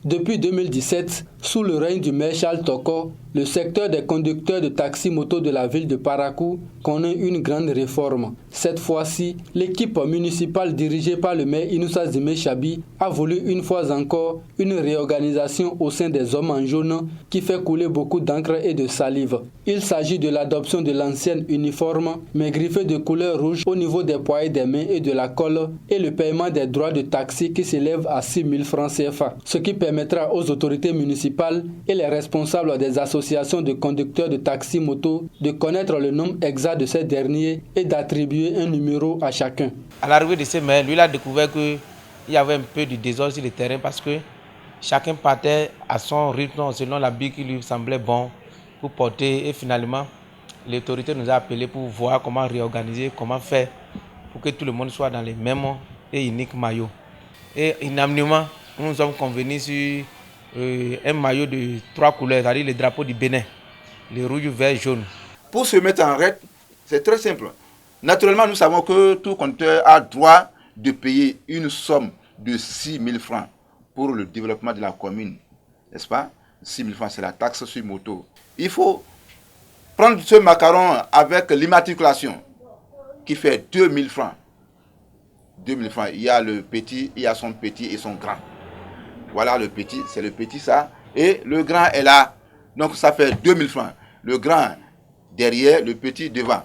Depuis 2017, sous le règne du maire Charles Toko, le secteur des conducteurs de taxi-moto de la ville de Parakou connaît une grande réforme. Cette fois-ci, l'équipe municipale dirigée par le maire Inoussa Zimé Chabi a voulu une fois encore une réorganisation au sein des hommes en jaune qui fait couler beaucoup d'encre et de salive. Il s'agit de l'adoption de l'ancienne uniforme mais griffée de couleur rouge au niveau des poignets des mains et de la colle et le paiement des droits de taxi qui s'élève à 6 000 francs CFA, ce qui permettra aux autorités municipales et les responsables des associations de conducteurs de taxi-moto de connaître le nombre exact de ces derniers et d'attribuer un numéro à chacun. À l'arrivée de ces maires, lui il a découvert qu'il y avait un peu de désordre sur le terrain parce que chacun partait à son rythme selon l'habit qui lui semblait bon pour porter et finalement l'autorité nous a appelés pour voir comment réorganiser, comment faire pour que tout le monde soit dans les mêmes et uniques maillots. Et unanimement, nous sommes convenus sur un maillot de 3 couleurs, c'est-à-dire le drapeau du Bénin, le rouge, vert, jaune. Pour se mettre en règle, c'est très simple. Naturellement, nous savons que tout conducteur a droit de payer une somme de 6 000 francs pour le développement de la commune. N'est-ce pas? 6 000 francs, c'est la taxe sur moto. Il faut prendre ce macaron avec l'immatriculation qui fait 2 000 francs. 2 000 francs. Il y a le petit, il y a son petit et son grand. Voilà le petit, c'est le petit ça. Et le grand est là. Donc ça fait 2 000 francs. Le grand derrière, le petit devant.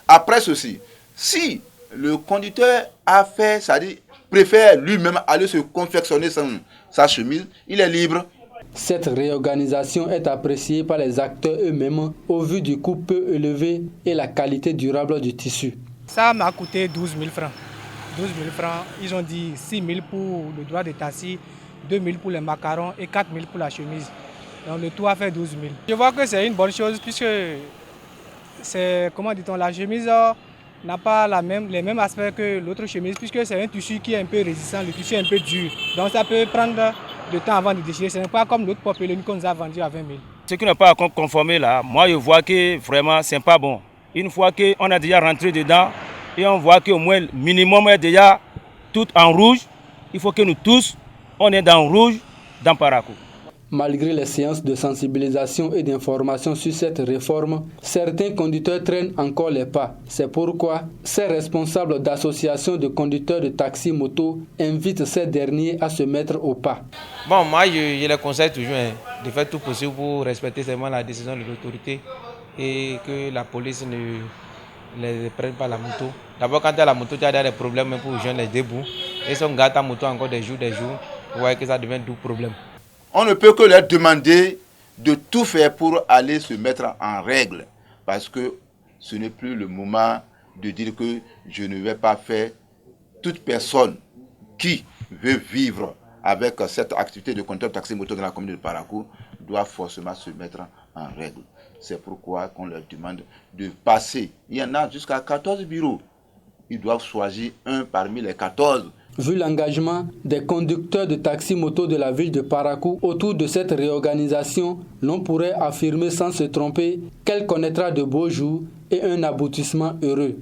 Après ceci, si le conducteur a fait, c'est-à-dire préfère lui-même aller se confectionner sa chemise, il est libre. Cette réorganisation est appréciée par les acteurs eux-mêmes au vu du coût peu élevé et la qualité durable du tissu. Ça m'a coûté 12 000 francs. 12 000 francs, ils ont dit 6 000 pour le droit de taxi, 2 000 pour les macarons et 4 000 pour la chemise. Donc le tout a fait 12 000. Je vois que c'est une bonne chose puisque c'est, comment dit-on, la chemise n'a pas les mêmes aspects que l'autre chemise puisque c'est un tissu qui est un peu résistant, le tissu est un peu dur. Donc ça peut prendre du temps avant de déchirer. Ce n'est pas comme l'autre popelone qu'on nous a vendu à 20 000. Ce qui n'est pas conformé là, moi je vois que vraiment c'est pas bon. Une fois qu'on a déjà rentré dedans et on voit qu'au moins le minimum est déjà tout en rouge, il faut que nous tous, on est dans le rouge dans Parakou. Malgré les séances de sensibilisation et d'information sur cette réforme, certains conducteurs traînent encore les pas. C'est pourquoi ces responsables d'associations de conducteurs de taxi-moto invitent ces derniers à se mettre au pas. Bon, moi je les conseille toujours de faire tout possible pour respecter seulement la décision de l'autorité et que la police ne les prenne pas la moto. D'abord, quand tu as la moto, tu as des problèmes pour les jeunes, les débouts. Et si on garde ta moto encore des jours, vous voyez que ça devient tout problème. On ne peut que leur demander de tout faire pour aller se mettre en règle. Parce que ce n'est plus le moment de dire que je ne vais pas faire. Toute personne qui veut vivre avec cette activité de conducteur taxi-moto dans la commune de Parakou doit forcément se mettre en règle. C'est pourquoi on leur demande de passer. Il y en a jusqu'à 14 bureaux. Ils doivent choisir un parmi les 14. Vu l'engagement des conducteurs de taxi-moto de la ville de Parakou autour de cette réorganisation, l'on pourrait affirmer sans se tromper qu'elle connaîtra de beaux jours et un aboutissement heureux.